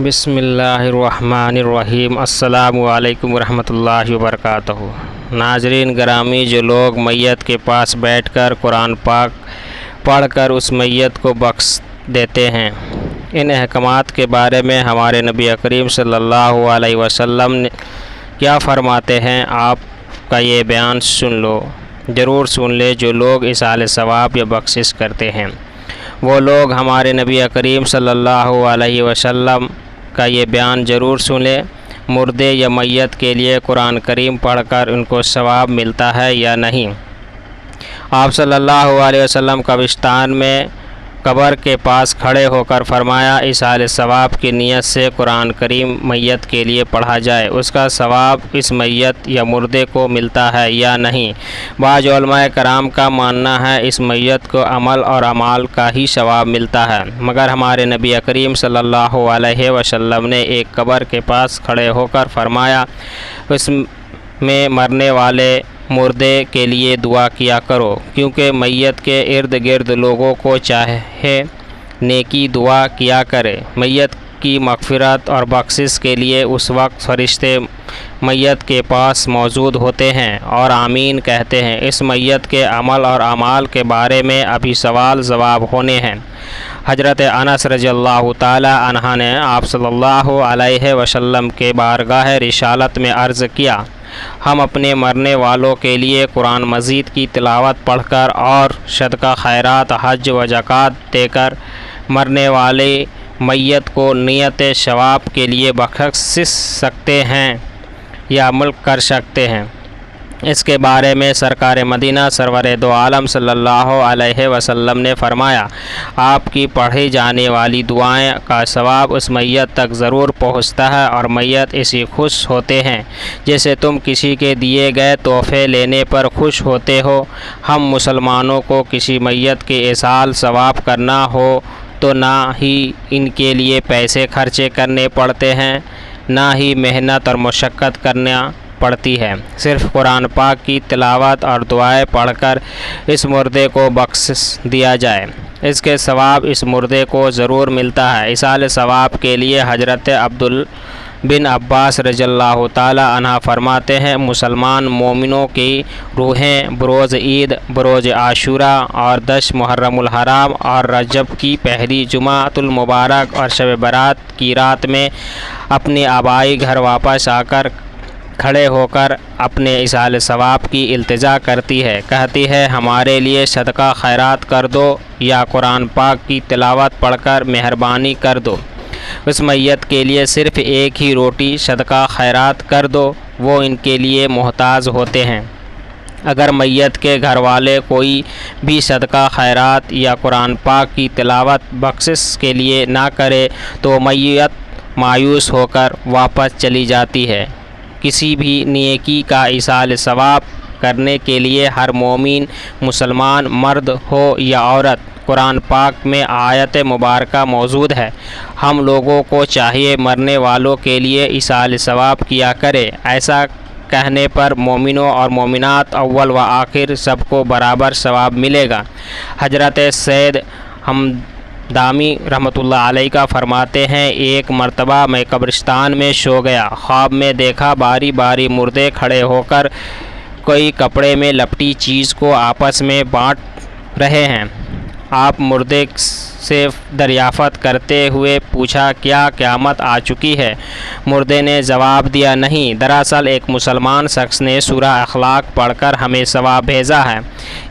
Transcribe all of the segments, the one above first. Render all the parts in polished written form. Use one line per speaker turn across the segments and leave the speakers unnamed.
بسم اللہ الرحمن الرحیم۔ السلام علیکم ورحمۃ اللہ وبرکاتہ۔ ناظرین گرامی، جو لوگ میت کے پاس بیٹھ کر قرآن پاک پڑھ کر اس میت کو بخش دیتے ہیں، ان احکامات کے بارے میں ہمارے نبی کریم صلی اللہ علیہ وسلم کیا فرماتے ہیں، آپ کا یہ بیان سن لو، ضرور سن لے۔ جو لوگ ایصال ثواب یا بخشش کرتے ہیں، وہ لوگ ہمارے نبی کریم صلی اللہ علیہ وسلم کا یہ بیان ضرور سنیں۔ مردے یا میت کے لیے قرآن کریم پڑھ کر ان کو ثواب ملتا ہے یا نہیں؟ آپ صلی اللہ علیہ وسلم قبرستان میں قبر کے پاس کھڑے ہو کر فرمایا، ایصال ثواب کی نیت سے قرآن کریم میت کے لیے پڑھا جائے، اس کا ثواب اس میت یا مردے کو ملتا ہے یا نہیں؟ بعض علماء کرام کا ماننا ہے اس میت کو عمل اور اعمال کا ہی ثواب ملتا ہے، مگر ہمارے نبی کریم صلی اللہ علیہ وسلم نے ایک قبر کے پاس کھڑے ہو کر فرمایا، اس میں مرنے والے مردے کے لیے دعا کیا کرو، کیونکہ میت کے ارد گرد لوگوں کو چاہے نیکی دعا کیا کرے۔ میت کی مغفرت اور بخشش کے لیے اس وقت فرشتے میت کے پاس موجود ہوتے ہیں اور آمین کہتے ہیں۔ اس میت کے عمل اور اعمال کے بارے میں ابھی سوال جواب ہونے ہیں۔ حضرت انس رضی اللہ تعالی عنہ نے آپ صلی اللہ علیہ وسلم کے بارگاہ رسالت میں عرض کیا، ہم اپنے مرنے والوں کے لیے قرآن مجید کی تلاوت پڑھ کر اور صدقہ خیرات، حج و زکوٰۃ دے کر مرنے والے میت کو نیت ثواب کے لیے بخش سکتے ہیں یا عمل کر سکتے ہیں۔ اس کے بارے میں سرکار مدینہ سرور دو عالم صلی اللہ علیہ وسلم نے فرمایا، آپ کی پڑھی جانے والی دعائیں کا ثواب اس میت تک ضرور پہنچتا ہے اور میت اسی خوش ہوتے ہیں جیسے تم کسی کے دیے گئے تحفے لینے پر خوش ہوتے ہو۔ ہم مسلمانوں کو کسی میت کے ایصال ثواب کرنا ہو تو نہ ہی ان کے لیے پیسے خرچے کرنے پڑتے ہیں، نہ ہی محنت اور مشقت کرنا پڑتی ہے، صرف قرآن پاک کی تلاوت اور دعائیں پڑھ کر اس مردے کو بخش دیا جائے، اس کے ثواب اس مردے کو ضرور ملتا ہے۔ ایصال ثواب کے لیے حضرت عبد بن عباس رضی اللہ تعالی عنہ فرماتے ہیں، مسلمان مومنوں کی روحیں بروز عید، بروز عاشورہ اور 10 محرم الحرام اور رجب کی پہلی جمعۃ المبارک اور شب برات کی رات میں اپنے آبائی گھر واپس آ کر کھڑے ہو کر اپنے ایصال ثواب کی التجا کرتی ہے، کہتی ہے، ہمارے لیے صدقہ خیرات کر دو یا قرآن پاک کی تلاوت پڑھ کر مہربانی کر دو۔ اس میت کے لیے صرف ایک ہی روٹی صدقہ خیرات کر دو، وہ ان کے لیے محتاج ہوتے ہیں۔ اگر میت کے گھر والے کوئی بھی صدقہ خیرات یا قرآن پاک کی تلاوت بخشش کے لیے نہ کرے تو میت مایوس ہو کر واپس چلی جاتی ہے۔ کسی بھی نیکی کا ایصال ثواب کرنے کے لیے ہر مومن مسلمان مرد ہو یا عورت، قرآن پاک میں آیت مبارکہ موجود ہے، ہم لوگوں کو چاہیے مرنے والوں کے لیے ایصال ثواب کیا کرے۔ ایسا کہنے پر مومنوں اور مومنات اول و آخر سب کو برابر ثواب ملے گا۔ حضرت سید ہمدانی رحمۃ اللہ علیہ کا فرماتے ہیں، ایک مرتبہ میں قبرستان میں سو گیا، خواب میں دیکھا باری باری مردے کھڑے ہو کر کوئی کپڑے میں لپٹی چیز کو آپس میں بانٹ رہے ہیں۔ آپ مردے سے دریافت کرتے ہوئے پوچھا، کیا قیامت آ چکی ہے؟ مردے نے جواب دیا، نہیں، دراصل ایک مسلمان شخص نے سورہ اخلاق پڑھ کر ہمیں ثواب بھیجا ہے،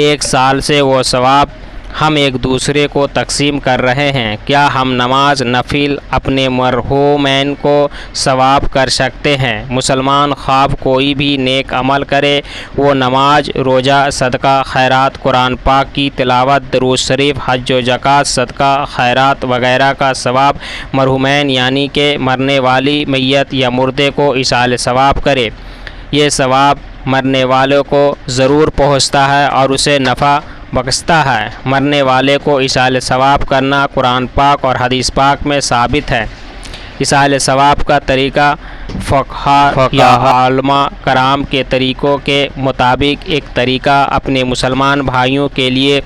1 سال سے وہ ثواب ہم ایک دوسرے کو تقسیم کر رہے ہیں، کیا ہم نماز نفل اپنے مرحومین کو ثواب کر سکتے ہیں؟ مسلمان خواب کوئی بھی نیک عمل کرے، وہ نماز، روزہ، صدقہ خیرات، قرآن پاک کی تلاوت، درود شریف، حج و زکوٰۃ، صدقہ خیرات وغیرہ کا ثواب مرحومین یعنی کہ مرنے والی میت یا مردے کو ایصال ثواب کرے، یہ ثواب مرنے والوں کو ضرور پہنچتا ہے اور اسے نفع بخشتا ہے۔ مرنے والے کو ایصال ثواب کرنا قرآن پاک اور حدیث پاک میں ثابت ہے۔ ایصال ثواب کا طریقہ فقہا یا علماء کرام کے طریقوں کے مطابق ایک طریقہ اپنے مسلمان بھائیوں کے لیے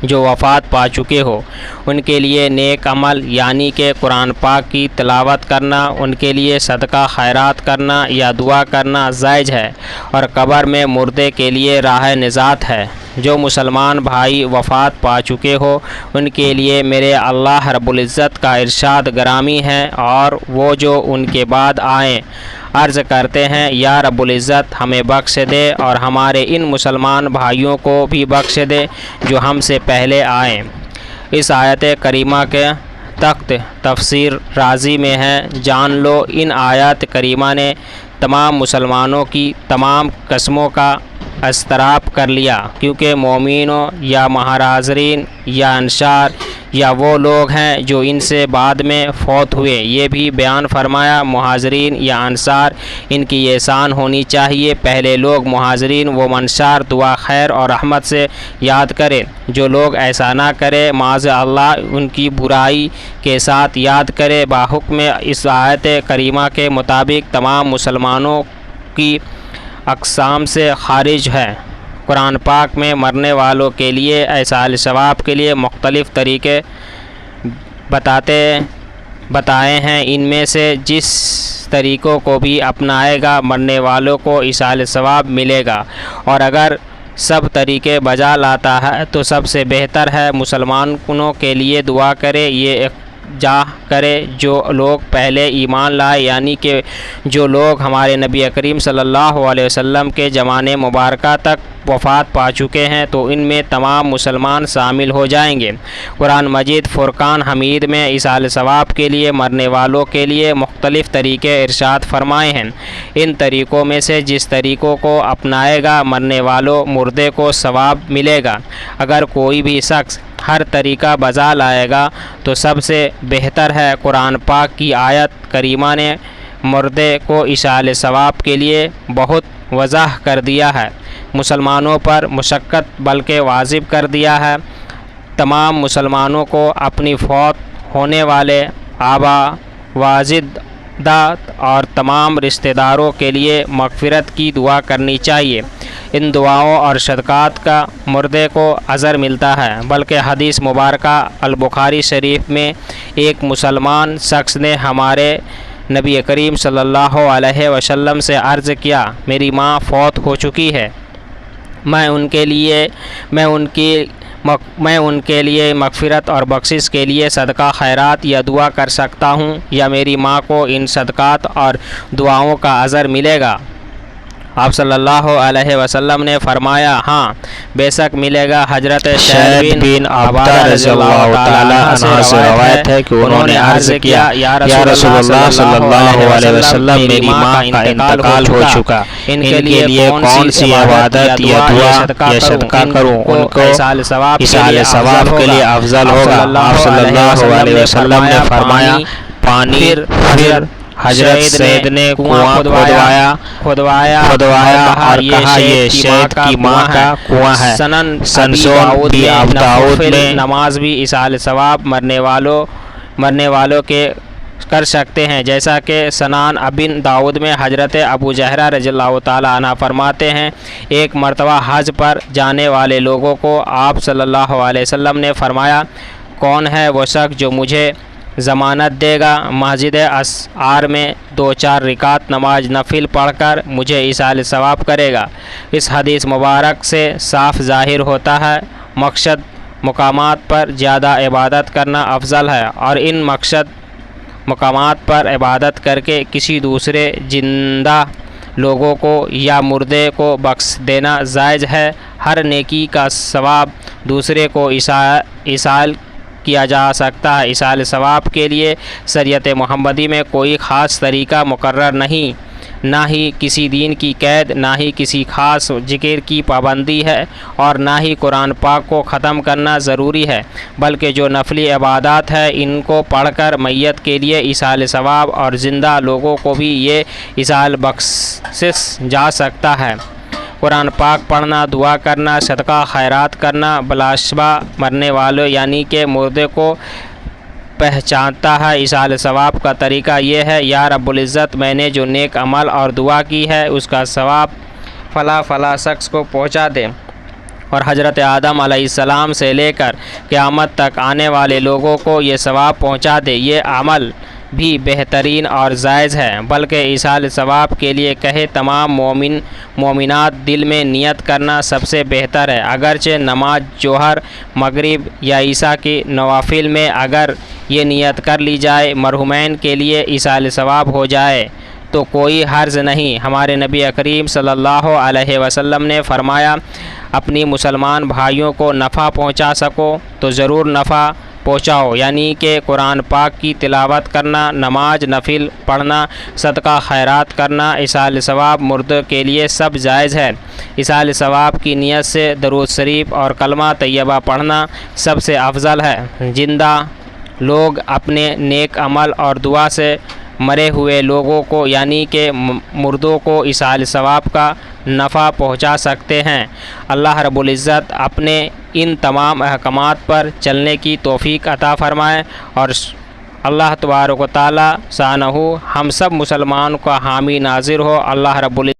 جو وفات پا چکے ہو، ان کے لیے نیک عمل یعنی کہ قرآن پاک کی تلاوت کرنا، ان کے لیے صدقہ خیرات کرنا یا دعا کرنا جائز ہے، اور قبر میں مردے کے لیے راہ نجات ہے۔ جو مسلمان بھائی وفات پا چکے ہو ان کے لیے میرے اللہ رب العزت کا ارشاد گرامی ہے، اور وہ جو ان کے بعد آئیں عرض کرتے ہیں یا رب العزت ہمیں بخش دے اور ہمارے ان مسلمان بھائیوں کو بھی بخش دے جو ہم سے پہلے آئیں۔ اس آیت کریمہ کے تحت تفسیر رازی میں ہے، جان لو ان آیات کریمہ نے تمام مسلمانوں کی تمام قسموں کا اضطراب کر لیا، کیونکہ مومنوں یا مہاجرین یا انصار یا وہ لوگ ہیں جو ان سے بعد میں فوت ہوئے۔ یہ بھی بیان فرمایا مہاجرین یا انصار ان کی احسان ہونی چاہیے، پہلے لوگ مہاجرین و انصار دعا خیر اور رحمت سے یاد کرے، جو لوگ ایسا نہ کرے معاذ اللہ ان کی برائی کے ساتھ یاد کرے۔ باحکم اس آیت کریمہ کے مطابق تمام مسلمانوں کی اقسام سے خارج ہے۔ قرآن پاک میں مرنے والوں کے لیے ایصال ثواب کے لیے مختلف طریقے بتائے ہیں، ان میں سے جس طریقوں کو بھی اپنائے گا مرنے والوں کو ایصال ثواب ملے گا، اور اگر سب طریقے بجا لاتا ہے تو سب سے بہتر ہے مسلمانوں کے لیے دعا کرے، یہ جا کرے جو لوگ پہلے ایمان لائے، یعنی کہ جو لوگ ہمارے نبی کریم صلی اللہ علیہ وسلم کے زمانے مبارکہ تک وفات پا چکے ہیں، تو ان میں تمام مسلمان شامل ہو جائیں گے۔ قرآن مجید فرقان حمید میں ایصال ثواب کے لیے مرنے والوں کے لیے مختلف طریقے ارشاد فرمائے ہیں۔ ان طریقوں میں سے جس طریقوں کو اپنائے گا مرنے والوں مردے کو ثواب ملے گا۔ اگر کوئی بھی شخص ہر طریقہ بجا لائے گا تو سب سے بہتر ہے۔ قرآن پاک کی آیت کریمہ نے مردے کو ایصال ثواب کے لیے بہت واضح کر دیا ہے، مسلمانوں پر مشقت بلکہ واجب کر دیا ہے۔ تمام مسلمانوں کو اپنی فوت ہونے والے آبا واجداد اور تمام رشتہ داروں کے لیے مغفرت کی دعا کرنی چاہیے۔ ان دعاؤں اور صدقات کا مردے کو اجر ملتا ہے، بلکہ حدیث مبارکہ البخاری شریف میں ایک مسلمان شخص نے ہمارے نبی کریم صلی اللہ علیہ وسلم سے عرض کیا، میری ماں فوت ہو چکی ہے، میں ان کے لیے مغفرت اور بخشش کے لیے صدقہ خیرات یا دعا کر سکتا ہوں، یا میری ماں کو ان صدقات اور دعاؤں کا اجر ملے گا؟ آپ صلی اللہ علیہ وسلم نے فرمایا، ہاں بے شک ملے گا۔ حضرت شعیب بن عبادہ رضی اللہ تعالیٰ عنہ سے روایت ہے کہ انہوں نے عرض کیا، یا رسول اللہ صلی اللہ علیہ وسلم میری ماں کا انتقال ہو چکا، ان کے لیے کون سی عبادت یا دعا یا صدقہ کروں؟ ان کو ایصال ثواب کے لیے افضل ہوگا۔ آپ صلی اللہ علیہ وسلم نے فرمایا، پانی۔ حضرت سید نے کنواں کھدوایا اور کہا یہ شہید کی ماں کا کنواں ہے۔ سنن ابی داؤد میں نماز بھی ایصال ثواب مرنے والوں کے کر سکتے ہیں، جیسا کہ سنن ابی داؤد میں حضرت ابو جہرہ رضی اللہ تعالیٰ عنہ فرماتے ہیں، ایک مرتبہ حج پر جانے والے لوگوں کو آپ صلی اللہ علیہ وسلم نے فرمایا، کون ہے وہ شخص جو مجھے ضمانت دے گا مسجد اسعار میں 2-4 رکعت نماز نفل پڑھ کر مجھے ایصال ثواب کرے گا؟ اس حدیث مبارک سے صاف ظاہر ہوتا ہے مقصد مقامات پر زیادہ عبادت کرنا افضل ہے، اور ان مقصد مقامات پر عبادت کر کے کسی دوسرے زندہ لوگوں کو یا مردے کو بخش دینا جائز ہے۔ ہر نیکی کا ثواب دوسرے کو ایصال کیا جا سکتا ہے۔ ایصال ثواب کے لیے شریعت محمدی میں کوئی خاص طریقہ مقرر نہیں، نہ ہی کسی دین کی قید، نہ ہی کسی خاص ذکر کی پابندی ہے، اور نہ ہی قرآن پاک کو ختم کرنا ضروری ہے، بلکہ جو نفلی عبادات ہے ان کو پڑھ کر میت کے لیے ایصال ثواب اور زندہ لوگوں کو بھی یہ ایصال بخشش جا سکتا ہے۔ قرآن پاک پڑھنا، دعا کرنا، صدقہ خیرات کرنا بلاشبہ مرنے والوں یعنی کہ مردے کو پہچانتا ہے۔ ایصال ثواب کا طریقہ یہ ہے، یا رب العزت میں نے جو نیک عمل اور دعا کی ہے اس کا ثواب فلاں شخص کو پہنچا دے، اور حضرت آدم علیہ السلام سے لے کر قیامت تک آنے والے لوگوں کو یہ ثواب پہنچا دے، یہ عمل بھی بہترین اور جائز ہے۔ بلکہ ایصال ثواب کے لیے کہے تمام مومنات دل میں نیت کرنا سب سے بہتر ہے۔ اگرچہ نماز جوہر، مغرب یا عشاء کی نوافل میں اگر یہ نیت کر لی جائے مرحومین کے لیے ایصال ثواب ہو جائے تو کوئی حرج نہیں۔ ہمارے نبی کریم صلی اللہ علیہ وسلم نے فرمایا، اپنی مسلمان بھائیوں کو نفع پہنچا سکو تو ضرور نفع پہنچاؤ، یعنی کہ قرآن پاک کی تلاوت کرنا، نماز نفل پڑھنا، صدقہ خیرات کرنا، ایصال ثواب مردوں کے لیے سب جائز ہے۔ ایصال ثواب کی نیت سے درود شریف اور کلمہ طیبہ پڑھنا سب سے افضل ہے۔ زندہ لوگ اپنے نیک عمل اور دعا سے مرے ہوئے لوگوں کو یعنی کہ مردوں کو ایصال ثواب کا نفع پہنچا سکتے ہیں۔ اللہ رب العزت اپنے ان تمام احکامات پر چلنے کی توفیق عطا فرمائے، اور اللہ تبارک و تعالی شانہ ہم سب مسلمان کا حامی ناظر ہو۔ اللہ رب العزت